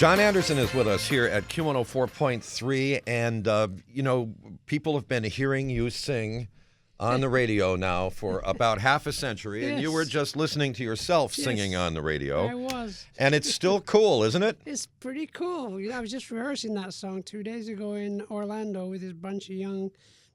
John Anderson is with us here at Q104.3, and, people have been hearing you sing on the radio now for about half a century, and you were just listening to yourself singing on the radio. I was. And it's still cool, isn't it? It's pretty cool. I was just rehearsing that song 2 days ago in Orlando with this bunch of young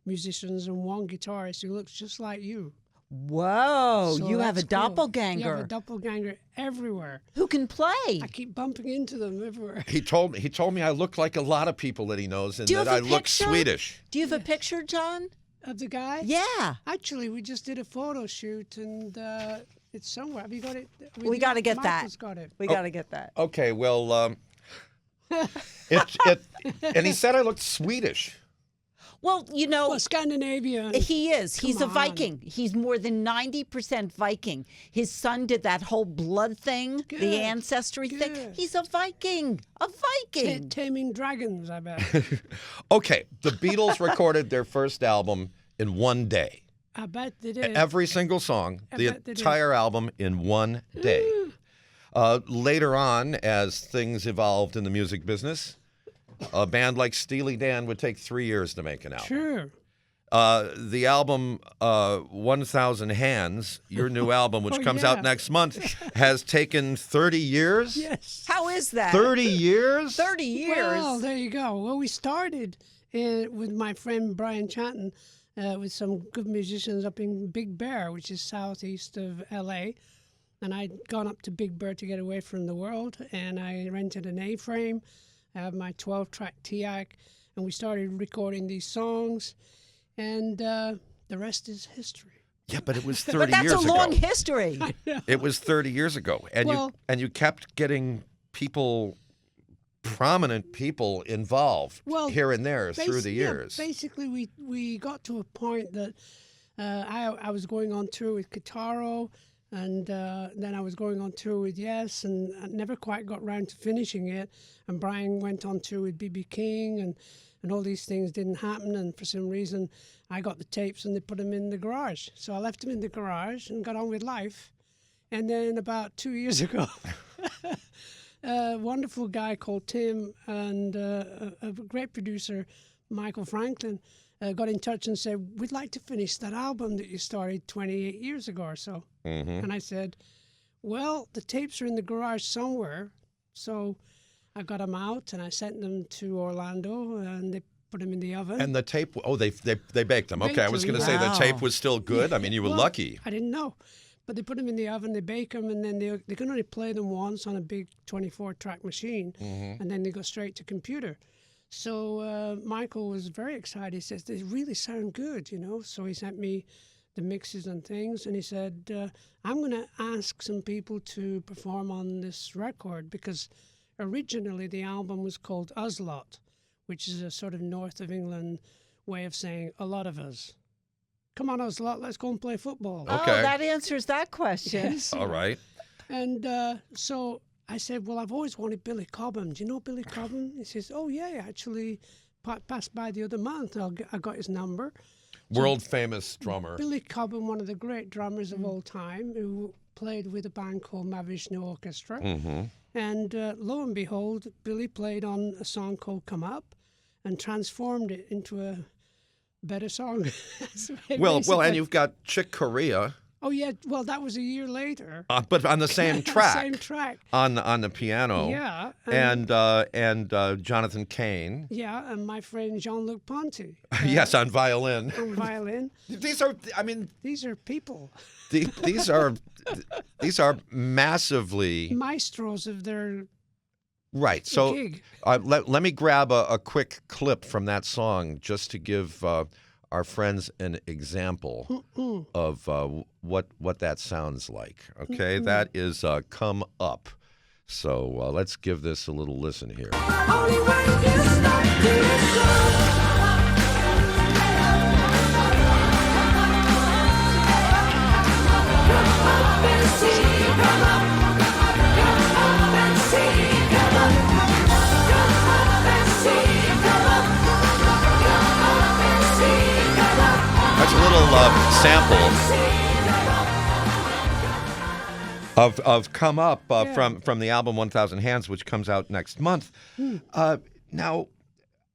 musicians and one guitarist who looks just like you. Whoa, So you have a that's cool. doppelganger. You have a doppelganger everywhere. Who can play? I keep bumping into them everywhere. He told me I look like a lot lot of people that he knows, and Do you that have I a look picture? Swedish. Do you have a picture, John? Of the guy? Yeah. Actually, we just did a photo shoot, and it's somewhere. Have you got it? We got to get that. Michael's got it. We got to get that. Okay, well, and he said I looked Swedish. Well, Well, Scandinavia. he is. He's a Come on. Viking. He's more than 90% Viking. His son did that whole blood thing, Good. the ancestry thing. Good. He's a Viking. A Viking. Taming dragons, I bet. Okay, the Beatles recorded their first album in one day. I bet they did. Every single song, the bet they did. entire album in one day. Later on, as things evolved in the music business, a band like Steely Dan would take 3 years to make an album. Sure. The album 1,000 Hands, your new album, which Oh, comes yeah. out next month, has taken 30 years? Yes. How is that? 30 years? 30 years. Well, there you go. Well, we started with my friend Brian Chanton with some good musicians up in Big Bear, which is southeast of L.A., and I'd gone up to Big Bear to get away from the world, and I rented an A-frame. I have my 12-track TIAC, and we started recording these songs, and the rest is history. Yeah, but it was 30 But that's years a ago. long history. It was 30 years ago, and Well- you kept getting prominent people involved here and there through the years. Yeah, basically, we got to a point that I was going on tour with Kitaro, and then I was going on tour with Yes, and I never quite got round to finishing it. And Brian went on tour with B.B. King, and all these things didn't happen. And for some reason, I got the tapes and they put them in the garage. So I left them in the garage and got on with life. And then about 2 years ago, a wonderful guy called Tim and a great producer, Michael Franklin, got in touch and said, we'd like to finish that album that you started 28 years ago or so. And I said, well, the tapes are in the garage somewhere. So I got them out and I sent them to Orlando and they put them in the oven. And the tape, they baked them. Okay, I Baked was them, going to say the wow. tape was still good. I mean, you were Well, lucky. I didn't know. But they put them in the oven, they bake them, and then they can only play them once on a big 24-track machine, and then they go straight to computer. So Michael was very excited. He says, they really sound good, So he sent me the mixes and things, and he said, I'm going to ask some people to perform on this record, because originally the album was called Uslot, which is a sort of north of England way of saying a lot of us. Come on, Uslot, let's go and play football. Okay. Oh, that answers that question. Yes. All right. And so I said, well, I've always wanted Billy Cobham. Do you know Billy Cobham? He says, oh, yeah, actually passed by the other month. I got his number. World famous drummer. Billy Cobham, one of the great drummers of all time, who played with a band called Mahavishnu Orchestra. And lo and behold, Billy played on a song called Come Up and transformed it into a better song. Well, Basically. and you've got Chick Corea, Oh, yeah, well, that was a year later. but on the same track. Same track. On the piano. Yeah. And Jonathan Cain. Yeah, and my friend Jean-Luc Ponty Yes, on violin. on violin. These are, I mean, These are people, these are massively maestros of their right. So gig. let me grab a quick clip from that song just to give our friends an example of what that sounds like. Okay, that is Come Up. So let's give this a little listen here. Only way you stop this love. Come up and see, come up. Come up and see, come up. Come up and see, come up. Come up and see, come up. That's a little sample. of Come Up Yeah. from the album 1,000 Hands, which comes out next month. Now,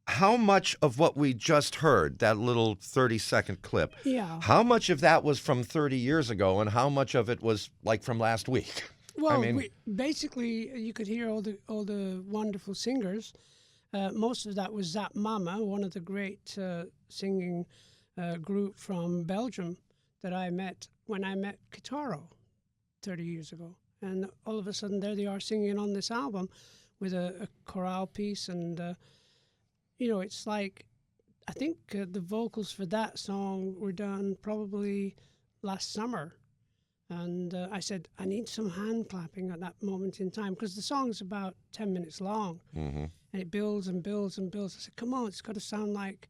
how much of what we just heard, that little 30-second clip, Yeah. how much of that was from 30 years ago and how much of it was like from last week? Well, mean- basically, you could hear all the wonderful singers. Most of that was Zap Mama, one of the great singing group from Belgium that I met when I met Kitaro 30 years ago. And all of a sudden, there they are singing on this album with a chorale piece. And, it's like, I think the vocals for that song were done probably last summer. And I said, I need some hand clapping at that moment in time because the song's about 10 minutes long. Mm-hmm. And it builds and builds and builds. I said, come on, it's got to sound like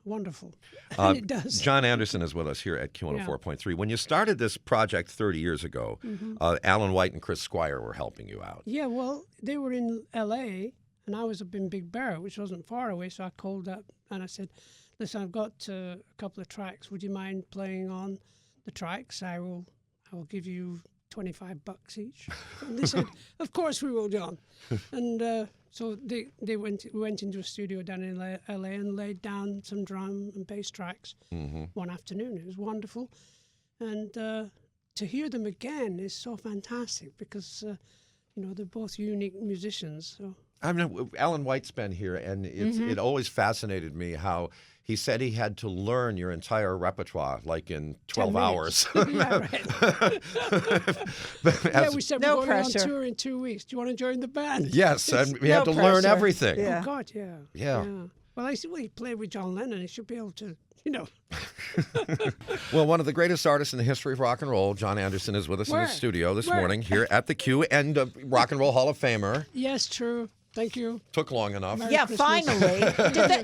wonderful. And it does. John Anderson is with us here at Q104.3. When you started this project 30 years ago, Alan White and Chris Squire were helping you out. Yeah, well, they were in L.A., and I was up in Big Bear, which wasn't far away, so I called up and I said, listen, I've got a couple of tracks. Would you mind playing on the tracks? I will give you $25 each. And they said, of course we will, John. And so we went into a studio down in LA and laid down some drum and bass tracks one afternoon. It was wonderful. And to hear them again is so fantastic because, they're both unique musicians. So. I mean, Alan White's been here, and it always fascinated me how he said he had to learn your entire repertoire, like in 12 10 hours. Yeah, right. Yeah, we said No we're going pressure. on tour in 2 weeks. Do you want to join the band? Yes, and we No had to learn pressure. everything. Yeah. Oh, God, yeah. Yeah. Well, I see, he played with John Lennon. He should be able to, Well, one of the greatest artists in the history of rock and roll, John Anderson, is with us in Where? the studio this Where? morning here at the Q, and Rock and Roll Hall of Famer. Yes, true. Thank you. Took long enough. Merry Yeah, Christmas. finally.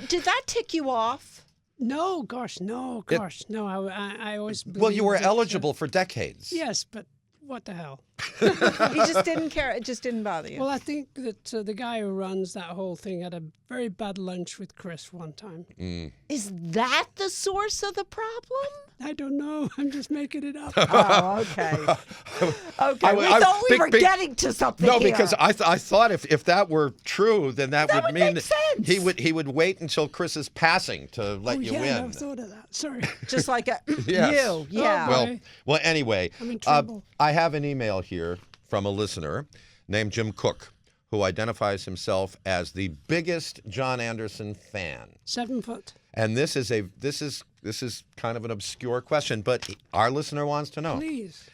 did that tick you off? No, gosh, no. I always Well, you were believed that, eligible for decades. yes, but what the hell? You just didn't care. It just didn't bother you. Well, I think that the guy who runs that whole thing had a very bad lunch with Chris one time. Is that the source of the problem? I don't know. I'm just making it up. Oh, okay. Okay, we I- thought we big- were big- getting to something No, here. because I thought if that were true, then that would mean make sense. he would wait until Chris's passing to let Oh, you yeah, I win. never thought of that. Sorry. Just like Yes. you. Yeah. Oh, Well, well. Anyway, I'm in trouble. I have an email here from a listener named Jim Cook, who identifies himself as the biggest John Anderson fan. 7 foot. And this is kind of an obscure question, but our listener wants to know. Please.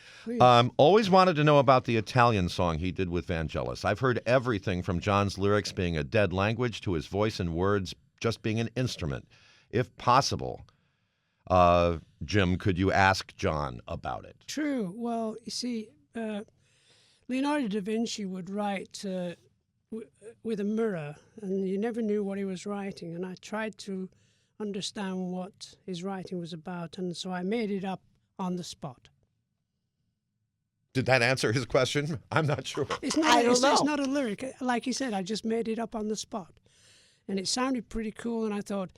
Always wanted to know about the Italian song he did with Vangelis. I've heard everything from John's lyrics being a dead language to his voice and words just being an instrument. If possible, Jim, could you ask John about it? True. Well, you see, Leonardo da Vinci would write with a mirror, and you never knew what he was writing. And I tried to understand what his writing was about, and so I made it up on the spot. Did that answer his question? I'm not sure. It's not. I don't It's know. not a lyric. Like he said, I just made it up on the spot, and it sounded pretty cool. And I thought,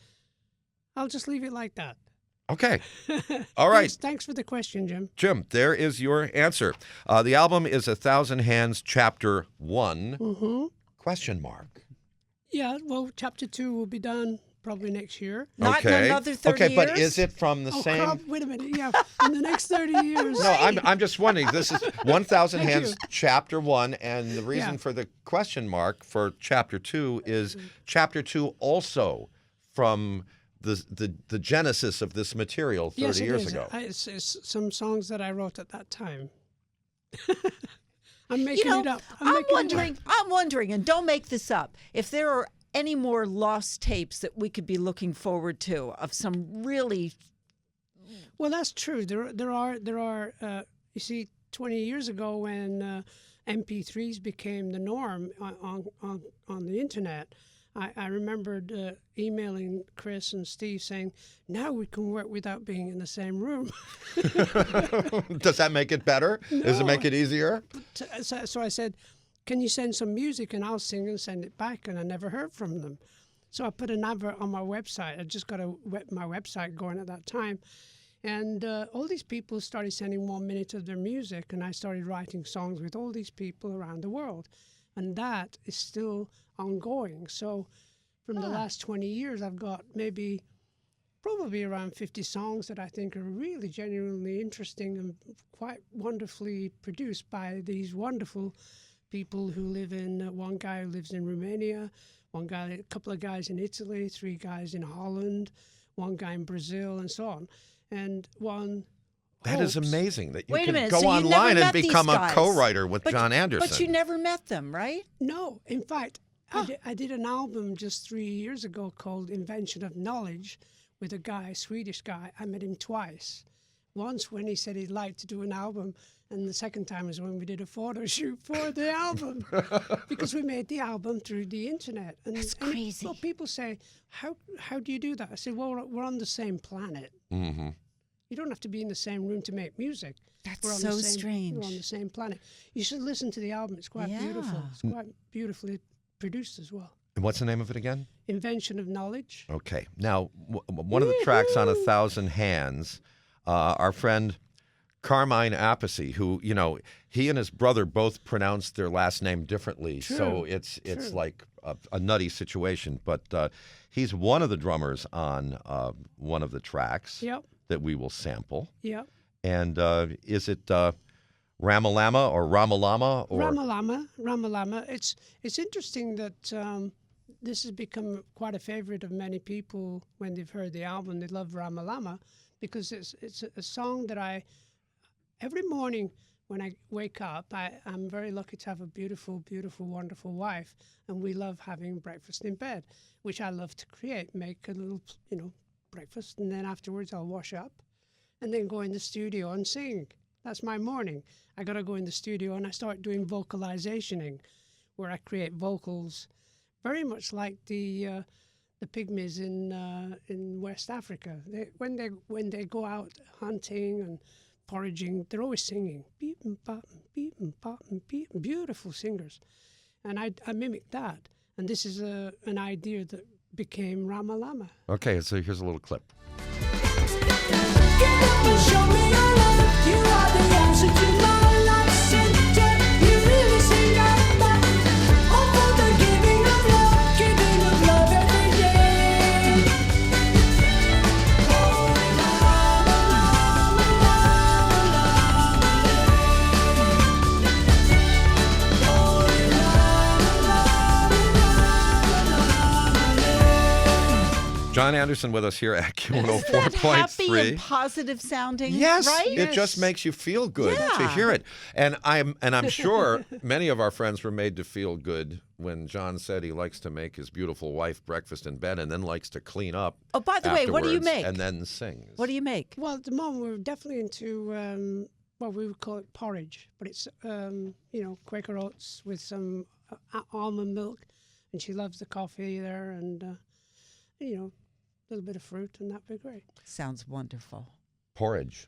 I'll just leave it like that. Okay. All right. Thanks for the question, Jim. Jim, there is your answer. The album is 1,000 Hands, Chapter 1, Mm-hmm. question mark. Yeah. Well, chapter 2 will be done probably next year. Not in okay. another 30 okay, but years? is it from the Oh, same... crap, wait a minute. Yeah, in the next 30 years. No, I'm just wondering. This is 1,000 Thank Hands, you. Chapter 1, and the reason Yeah. for the question mark for Chapter 2 is Chapter 2 also from the genesis of this material 30 yes, it years is. ago. It's some songs that I wrote at that time. I'm making You know, it up. I'm wondering, and don't make this up, if there are any more lost tapes that we could be looking forward to of some really... Well, that's true. There are. You see, 20 years ago when MP3s became the norm on the internet, I remembered emailing Chris and Steve saying, "Now we can work without being in the same room." Does that make it better? Does it No. make it easier? So I said, "Can you send some music and I'll sing and send it back?" And I never heard from them. So I put an advert on my website. I just got my website going at that time. And all these people started sending 1 minute of their music, and I started writing songs with all these people around the world. And that is still ongoing. So from the last 20 years, I've got probably around 50 songs that I think are really genuinely interesting and quite wonderfully produced by these wonderful people who live in, one guy who lives in Romania, a couple of guys in Italy, 3 guys in Holland, 1 guy in Brazil, and so on. And one That is hopes- amazing that you Wait a can minute, go so you never online and met these become a guys? co-writer with But- John Anderson. But you never met them, right? No, in fact, I did an album just 3 years ago called Invention of Knowledge with a guy, a Swedish guy. I met him twice. Once when he said he'd like to do an album, and the second time was when we did a photo shoot for the album, because we made the album through the internet. And, That's and, crazy. well, people say, how do you do that? I said, well, we're on the same planet. Mm-hmm. You don't have to be in the same room to make music. That's We're on so the same, strange. We're on the same planet. You should listen to the album. It's quite beautiful. Yeah. It's quite beautifully produced as well. And what's the name of it again? Invention of Knowledge. Okay. Now, one of the tracks on A Thousand Hands, our friend Carmine Appice, who, he and his brother both pronounced their last name differently. So it's True. like a nutty situation. But he's one of the drummers on one of the tracks Yep, that we will sample. yep. And is it Ramalama or Ramalama? Or Ramalama. It's interesting that this has become quite a favorite of many people when they've heard the album. They love Ramalama because it's a song that every morning when I wake up, I'm very lucky to have a beautiful, beautiful, wonderful wife, and we love having breakfast in bed, which I love to create, make a little, breakfast, and then afterwards I'll wash up and then go in the studio and sing. That's my morning. I got to go in the studio and I start doing vocalizationing, where I create vocals, very much like the pygmies in West Africa. When they go out hunting and foraging, they're always singing, beep and pop, beep and pop, and beep. Beautiful singers, and I mimic that. And this is an idea that became Ramalama. Okay, so here's a little clip. Show me your love. You are the answer to my life's center. You really sing out that. Oh, for the giving of love every day. Oh, John Anderson with us here at Isn't that happy and Q104.3. positive sounding? Yes, right? it just makes you feel good to Yeah. hear it, and I'm sure many of our friends were made to feel good when John said he likes to make his beautiful wife breakfast in bed and then likes to clean up. Oh, by the way, what do you afterwards make? And then sings. What do you make? Well, at the moment we're definitely into we would call it porridge, but it's Quaker oats with some almond milk, and she loves the coffee there, and a little bit of fruit, and that'd be great. Sounds wonderful. Porridge?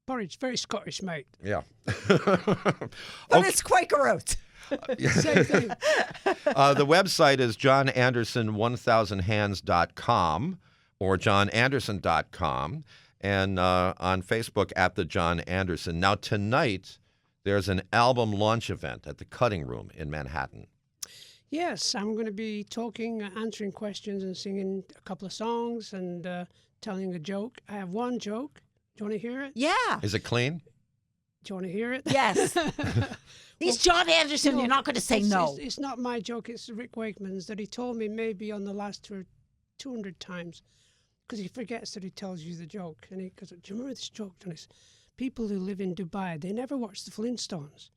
Porridge, very Scottish, mate. Yeah. But it's Quaker Oats. Same thing. The website is johnanderson1000hands.com or johnanderson.com, and on Facebook at the John Anderson. Now tonight there's an album launch event at the Cutting Room in Manhattan. Yes, I'm going to be talking, answering questions, and singing a couple of songs, and telling a joke. I have one joke. Do you want to hear it? Yeah. Is it clean? Do you want to hear it? Yes. He's John Anderson. No, You're not going to say it's- no. It's not my joke. It's Rick Wakeman's that he told me maybe on the last tour 200 times, because he forgets that he tells you the joke. And he goes, "Do you remember this joke, Johnny? People who live in Dubai, they never watch the Flintstones,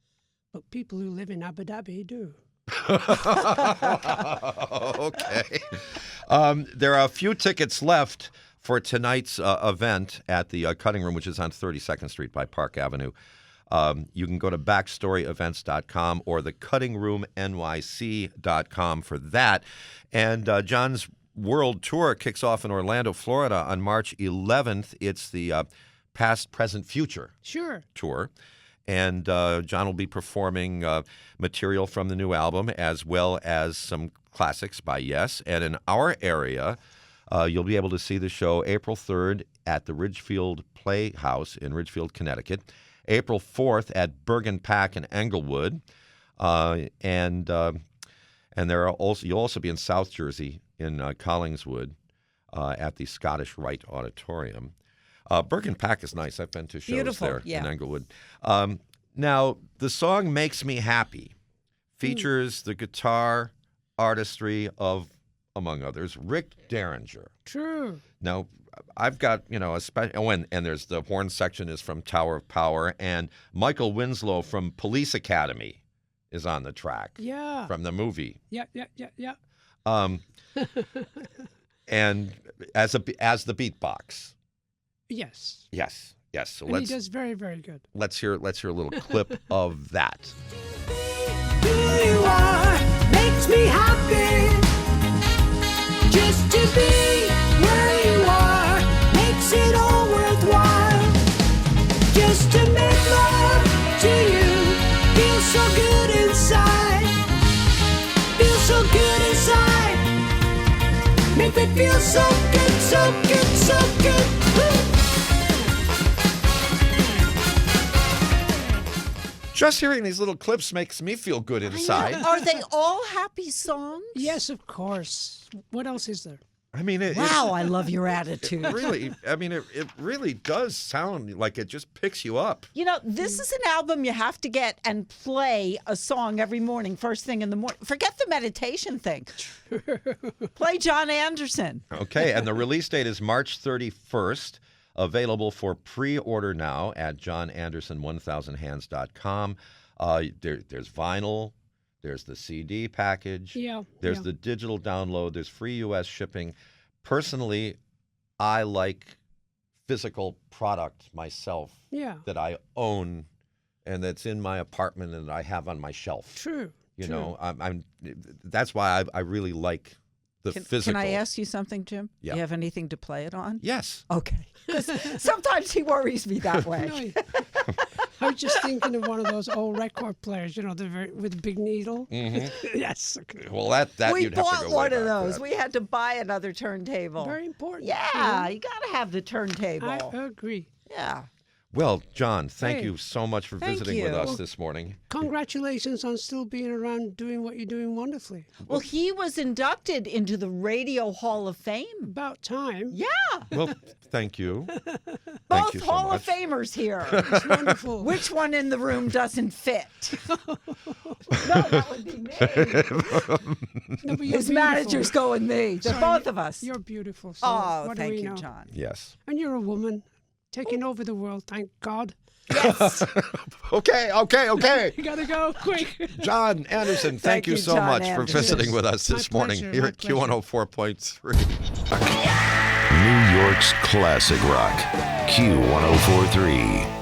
but people who live in Abu Dhabi do." Okay. There are a few tickets left for tonight's event at the Cutting Room, which is on 32nd Street by Park Avenue. You can go to backstoryevents.com or thecuttingroomnyc.com for that. And John's world tour kicks off in Orlando, Florida on March 11th. It's the Past, Present, Future Sure. tour. And John will be performing material from the new album as well as some classics by Yes. And in our area, you'll be able to see the show April 3rd at the Ridgefield Playhouse in Ridgefield, Connecticut. April 4th at Bergen Pack in Englewood. And there are also you'll also be in South Jersey in Collingswood at the Scottish Rite Auditorium. Bergen Pack is nice. I've been to shows Beautiful, there yeah. in Englewood. Now, the song Makes Me Happy features the guitar artistry of, among others, Rick Derringer. True. Now, I've got, and there's the horn section is from Tower of Power, and Michael Winslow from Police Academy is on the track Yeah. from the movie. Yeah. And as the beatbox. Yes. Yes. So And he does very, very good. let's hear a little clip of that. Who you are makes me happy. Just to be where you are makes it all worthwhile. Just to make love to you feels so good inside. Feels so good inside. Make me feel so good, so good, so good. Woo. Just hearing these little clips makes me feel good inside. Are they all happy songs? Yes, of course. What else is there? I mean, Wow, I love your attitude. it really does sound like it just picks you up. You know, this is an album you have to get and play a song every morning, first thing in the morning. Forget the meditation thing. Play John Anderson. Okay, and the release date is March 31st. Available for pre-order now at johnanderson1000hands.com. There's vinyl, there's the CD package, there's the digital download, there's free U.S. shipping. Personally, I like physical product myself that I own and that's in my apartment and that I have on my shelf. True. You know, that's why I really like the physical. Can I ask you something, Jim? Yeah. Do you have anything to play it on? Yes. Okay. 'Cause sometimes he worries me that way. No, I was just thinking of one of those old record players, with the big needle. Mm-hmm. Yes. Okay. Well, that We you'd have to bought go way one of back for those. that. We had to buy another turntable. Very important. Yeah, you got to have the turntable. I agree. Yeah. Well, John, thank Hey. you so much for Thank visiting with you. us this morning. Congratulations on still being around doing what you're doing wonderfully. Well, he was inducted into the Radio Hall of Fame. About time. Yeah. Well, thank you. Both you so Hall much. of Famers here. It's wonderful. Which one in the room doesn't fit? No, that would be me. No, but you're His beautiful. manager's going me. They're Sorry, both of us. You're beautiful. So Oh, what do thank we you, know? John. Yes. And you're a woman taking over the world, thank God. Yes. Okay. You gotta go quick. John Anderson, thank you so John much Anderson. for visiting with us My this morning pleasure, here my at pleasure. Q104.3. New York's classic rock, Q1043.